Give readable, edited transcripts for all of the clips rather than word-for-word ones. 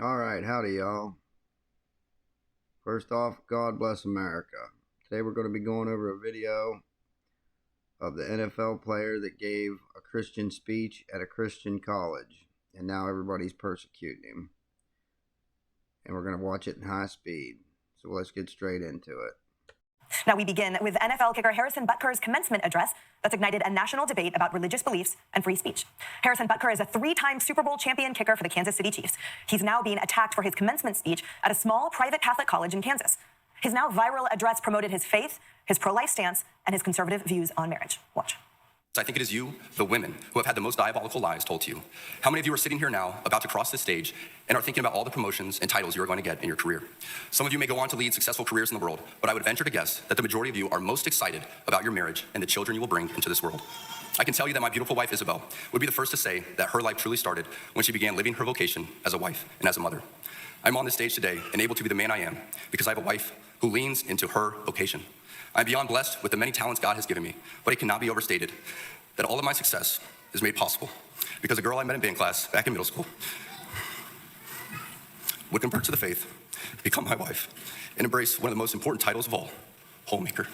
All right, howdy, y'all. First off, God bless America. Today we're going to be going over a video of the NFL player that gave a Christian speech at a Christian college, and now everybody's persecuting him. And we're going to watch it in high speed. So let's get straight into it. Now we begin with NFL kicker Harrison Butker's commencement address that's ignited a national debate about religious beliefs and free speech. Harrison Butker is a three-time Super Bowl champion kicker for the Kansas City Chiefs. He's now being attacked for his commencement speech at a small private Catholic college in Kansas. His now viral address promoted his faith, his pro-life stance, and his conservative views on marriage. Watch. I think it is you, the women, who have had the most diabolical lies told to you. How many of you are sitting here now, about to cross this stage, and are thinking about all the promotions and titles you are going to get in your career? Some of you may go on to lead successful careers in the world, but I would venture to guess that the majority of you are most excited about your marriage and the children you will bring into this world. I can tell you that my beautiful wife, Isabel, would be the first to say that her life truly started when she began living her vocation as a wife and as a mother. I'm on this stage today and able to be the man I am because I have a wife who leans into her vocation. I'm beyond blessed with the many talents God has given me, but it cannot be overstated that all of my success is made possible because a girl I met in band class back in middle school would convert to the faith, become my wife, and embrace one of the most important titles of all, homemaker.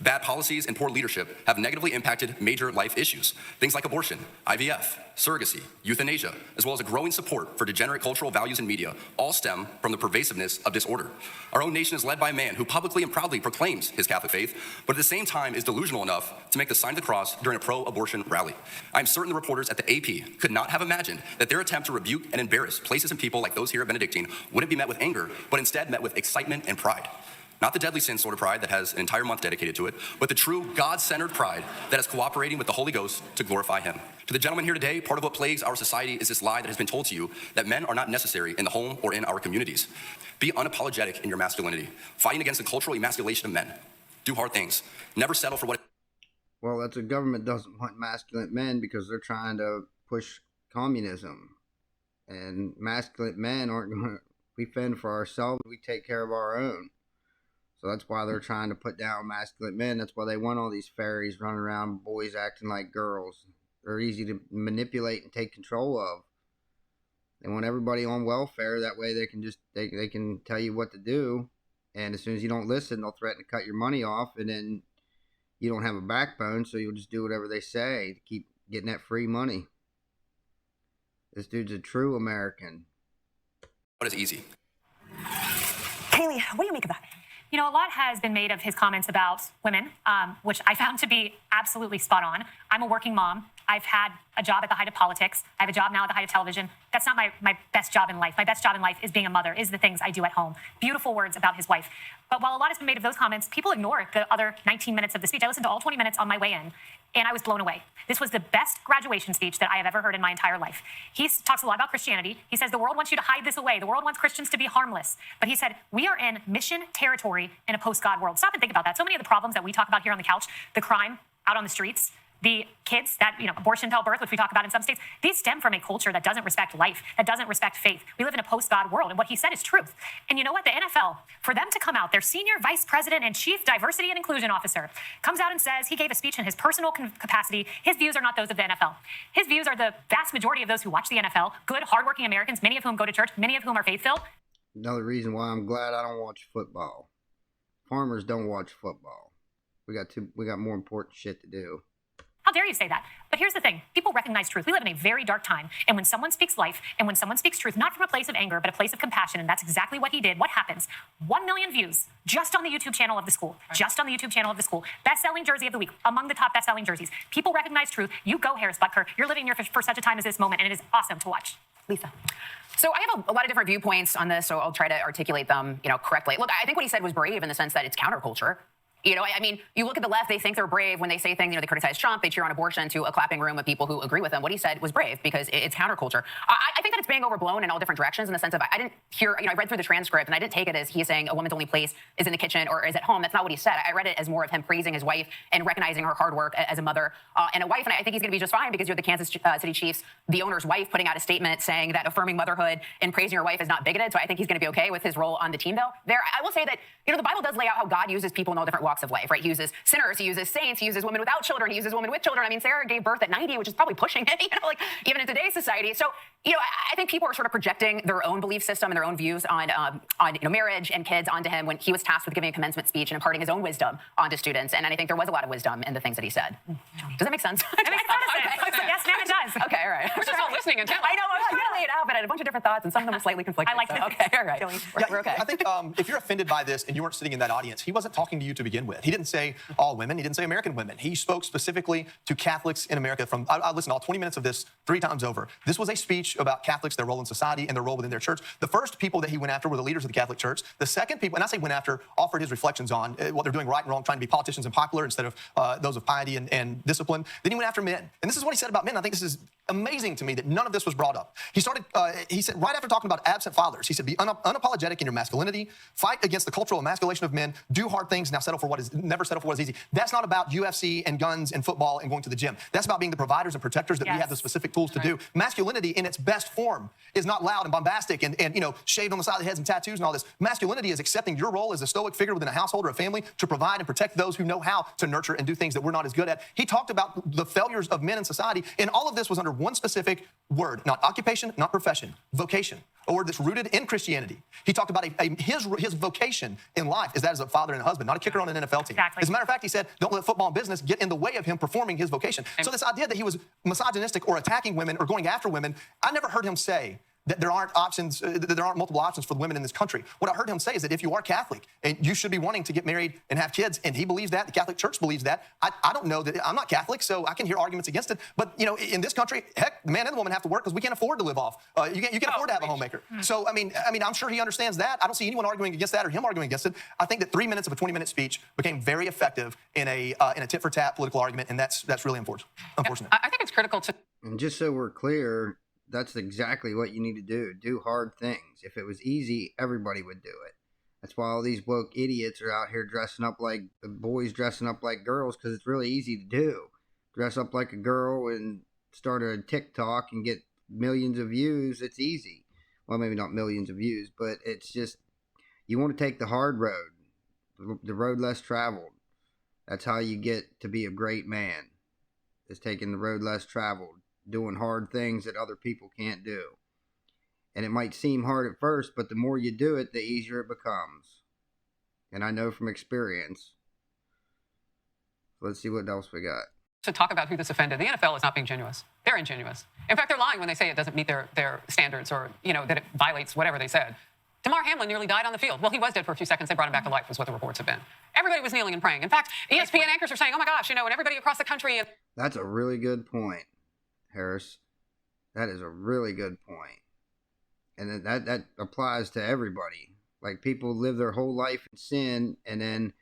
Bad policies and poor leadership have negatively impacted major life issues. Things like abortion, IVF, surrogacy, euthanasia, as well as a growing support for degenerate cultural values in media, all stem from the pervasiveness of disorder. Our own nation is led by a man who publicly and proudly proclaims his Catholic faith, but at the same time is delusional enough to make the sign of the cross during a pro-abortion rally. I'm certain the reporters at the AP could not have imagined that their attempt to rebuke and embarrass places and people like those here at Benedictine wouldn't be met with anger, but instead met with excitement and pride. Not the deadly sin sort of pride that has an entire month dedicated to it, but the true God-centered pride that is cooperating with the Holy Ghost to glorify Him. To the gentleman here today, part of what plagues our society is this lie that has been told to you that men are not necessary in the home or in our communities. Be unapologetic in your masculinity, fighting against the cultural emasculation of men. Do hard things. Never settle for what... Well, that's the government doesn't want masculine men because they're trying to push communism. And masculine men aren't going to... We fend for ourselves. We take care of our own. So that's why they're trying to put down masculine men. That's why they want all these fairies running around, boys acting like girls. They're easy to manipulate and take control of. They want everybody on welfare. That way they can just they can tell you what to do. And as soon as you don't listen, they'll threaten to cut your money off. And then you don't have a backbone, so you'll just do whatever they say to keep getting that free money. This dude's a true American. What is easy? Kaylee, what do you make of that? You know, a lot has been made of his comments about women, which I found to be absolutely spot on. I'm a working mom. I've had a job at the height of politics. I have a job now at the height of television. That's not my best job in life. My best job in life is being a mother, is the things I do at home. Beautiful words about his wife. But while a lot has been made of those comments, people ignore the other 19 minutes of the speech. I listened to all 20 minutes on my way in, and I was blown away. This was the best graduation speech that I have ever heard in my entire life. He talks a lot about Christianity. He says the world wants you to hide this away. The world wants Christians to be harmless. But he said, we are in mission territory in a post-God world. Stop and think about that. So many of the problems that we talk about here on the couch, the crime out on the streets, the kids that, abortion till birth, which we talk about in some states, these stem from a culture that doesn't respect life, that doesn't respect faith. We live in a post-God world, and what he said is truth. And you know what? The NFL, for them to come out, their senior vice president and chief diversity and inclusion officer comes out and says he gave a speech in his personal capacity. His views are not those of the NFL. His views are the vast majority of those who watch the NFL, good, hardworking Americans, many of whom go to church, many of whom are faith-filled. Another reason why I'm glad I don't watch football. Farmers don't watch football. We got more important shit to do. How dare you say that? But here's the thing. People recognize truth. We live in a very dark time. And when someone speaks life and when someone speaks truth, not from a place of anger, but a place of compassion, and that's exactly what he did, what happens? 1 million views just on the YouTube channel of the school. Just on the YouTube channel of the school. Best-selling jersey of the week. Among the top best-selling jerseys. People recognize truth. You go, Harris Butker. You're living here for such a time as this moment, and it is awesome to watch. Lisa. So I have a lot of different viewpoints on this, so I'll try to articulate them, correctly. Look, I think what he said was brave in the sense that it's counterculture. I mean, you look at the left, they think they're brave when they say things, they criticize Trump, they cheer on abortion to a clapping room of people who agree with them. What he said was brave because it's counterculture. I think that it's being overblown in all different directions in the sense of I didn't hear, I read through the transcript and I didn't take it as he's saying a woman's only place is in the kitchen or is at home. That's not what he said. I read it as more of him praising his wife and recognizing her hard work as a mother and a wife. And I think he's going to be just fine because you're the Kansas City Chiefs, the owner's wife, putting out a statement saying that affirming motherhood and praising your wife is not bigoted. So I think he's going to be okay with his role on the team, though. I will say that, the Bible does lay out how God uses people in all different walks of life, right? He uses sinners, he uses saints, he uses women without children, he uses women with children. I mean, Sarah gave birth at 90, which is probably pushing it, like even in today's society. So, I think people are sort of projecting their own belief system and their own views on marriage and kids onto him when he was tasked with giving a commencement speech and imparting his own wisdom onto students. And I think there was a lot of wisdom in the things that he said. Does that make sense? It makes a lot of sense. Yes, now it does. Okay, all right. We're just all listening intently. I know, I was trying to lay it out, but I had a bunch of different thoughts, and some of them were slightly conflicting. I like that. Okay, all right. We're okay. I think if you're offended by this and you weren't sitting in that audience, he wasn't talking to you to begin with. He didn't say all women. He didn't say American women. He spoke specifically to Catholics in America. I listened to all 20 minutes of this 3 times over. This was a speech about Catholics, their role in society, and their role within their church. The first people that he went after were the leaders of the Catholic Church. The second people, and I say went after, offered his reflections on what they're doing right and wrong, trying to be politicians and popular instead of those of piety and discipline. Then he went after men. And this is what he said about men. I think this is amazing to me that none of this was brought up. He said, right after talking about absent fathers, he said, be unapologetic in your masculinity, fight against the cultural emasculation of men, do hard things, now never settle for what is easy. That's not about UFC and guns and football and going to the gym. That's about being the providers and protectors that we have the specific tools to do. Masculinity in its best form is not loud and bombastic and shaved on the side of the heads and tattoos and all this. Masculinity is accepting your role as a stoic figure within a household or a family to provide and protect those who know how to nurture and do things that we're not as good at. He talked about the failures of men in society, and all of this was under one specific word, not occupation, not profession, vocation, a word that's rooted in Christianity. He talked about his vocation in life is that as a father and a husband, not a kicker on an NFL team. Exactly. As a matter of fact, he said, don't let football and business get in the way of him performing his vocation. So this idea that he was misogynistic or attacking women or going after women, I never heard him say that there aren't options, that there aren't multiple options for the women in this country. What I heard him say is that if you are Catholic, and you should be wanting to get married and have kids, and he believes that, the Catholic Church believes that. I don't know that, I'm not Catholic, so I can hear arguments against it. But in this country, heck, the man and the woman have to work because we can't afford to live off. You can afford to have a homemaker. So I mean, I'm sure he understands that. I don't see anyone arguing against that or him arguing against it. I think that 3 minutes of a 20-minute speech became very effective in a tit-for-tat political argument, and that's really unfortunate. I think it's critical to. And just so we're clear, that's exactly what you need to do. Do hard things. If it was easy, everybody would do it. That's why all these woke idiots are out here dressing up like the boys dressing up like girls, because it's really easy to do. Dress up like a girl and start a TikTok and get millions of views. It's easy. Well, maybe not millions of views, but it's just, you want to take the hard road, the road less traveled. That's how you get to be a great man, is taking the road less traveled, doing hard things that other people can't do. And it might seem hard at first, but the more you do it, the easier it becomes. And I know from experience. Let's see what else we got. To talk about who this offended. The NFL is not being genuine. They're ingenuous. In fact, they're lying when they say it doesn't meet their standards or, that it violates whatever they said. Damar Hamlin nearly died on the field. Well, he was dead for a few seconds. They brought him back to life, was what the reports have been. Everybody was kneeling and praying. In fact, ESPN anchors are saying, oh my gosh, and everybody across the country. That's a really good point, Harris. That is a really good point. And that applies to everybody. Like, people live their whole life in sin, and then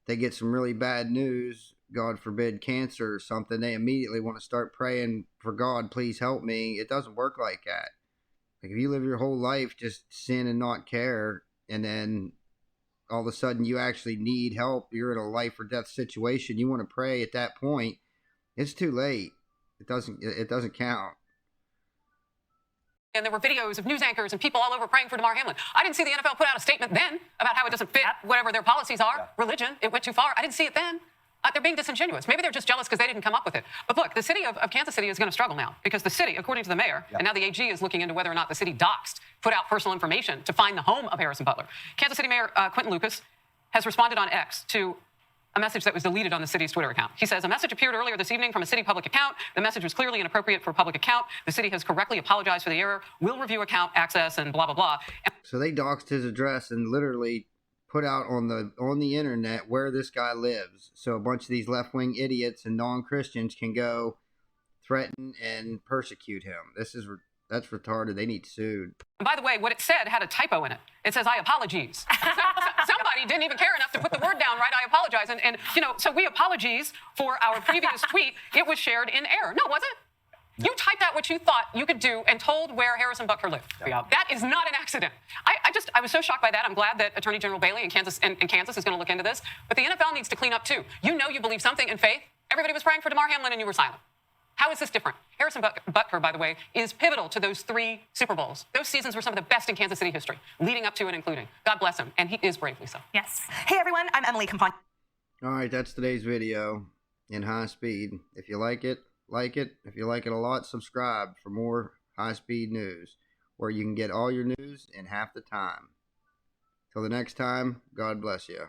they get some really bad news, God forbid cancer or something. They immediately want to start praying for God, please help me. It doesn't work like that. Like, if you live your whole life just sin and not care, and then all of a sudden you actually need help, you're in a life or death situation, you want to pray at that point, it's too late. It doesn't count. And there were videos of news anchors and people all over praying for Damar Hamlin. I didn't see the NFL put out a statement then about how it doesn't fit whatever their policies are. Religion, it went too far. I didn't see it then. They're being disingenuous. Maybe they're just jealous because they didn't come up with it. But look, the city of Kansas City is going to struggle now because the city, according to the mayor, and now the AG is looking into whether or not the city doxed, put out personal information to find the home of Harrison Butler. Kansas City Mayor Quentin Lucas has responded on X to a message that was deleted on the city's Twitter account. He says, a message appeared earlier this evening from a city public account. The message was clearly inappropriate for a public account. The city has correctly apologized for the error. We'll review account access and blah, blah, blah. So they doxed his address and literally put out on the internet where this guy lives. So a bunch of these left-wing idiots and non-Christians can go threaten and persecute him. That's retarded. They need sued. And by the way, what it said had a typo in it. It says, I apologies. Somebody didn't even care enough to put the word down right, I apologize. And so we apologize for our previous tweet. It was shared in error. No, was it? You typed out what you thought you could do and told where Harrison Butler lived. Yeah. That is not an accident. I was so shocked by that. I'm glad that Attorney General Bailey in Kansas is going to look into this. But the NFL needs to clean up too. You believe something in faith. Everybody was praying for Damar Hamlin and you were silent. How is this different? Harrison Butker, by the way, is pivotal to those 3 Super Bowls. Those seasons were some of the best in Kansas City history, leading up to and including. God bless him, and he is bravely so. Yes. Hey everyone, I'm Emily Compon. All right, that's today's video in high speed. If you like it, like it. If you like it a lot, subscribe for more high speed news, where you can get all your news in half the time. Till the next time, God bless you.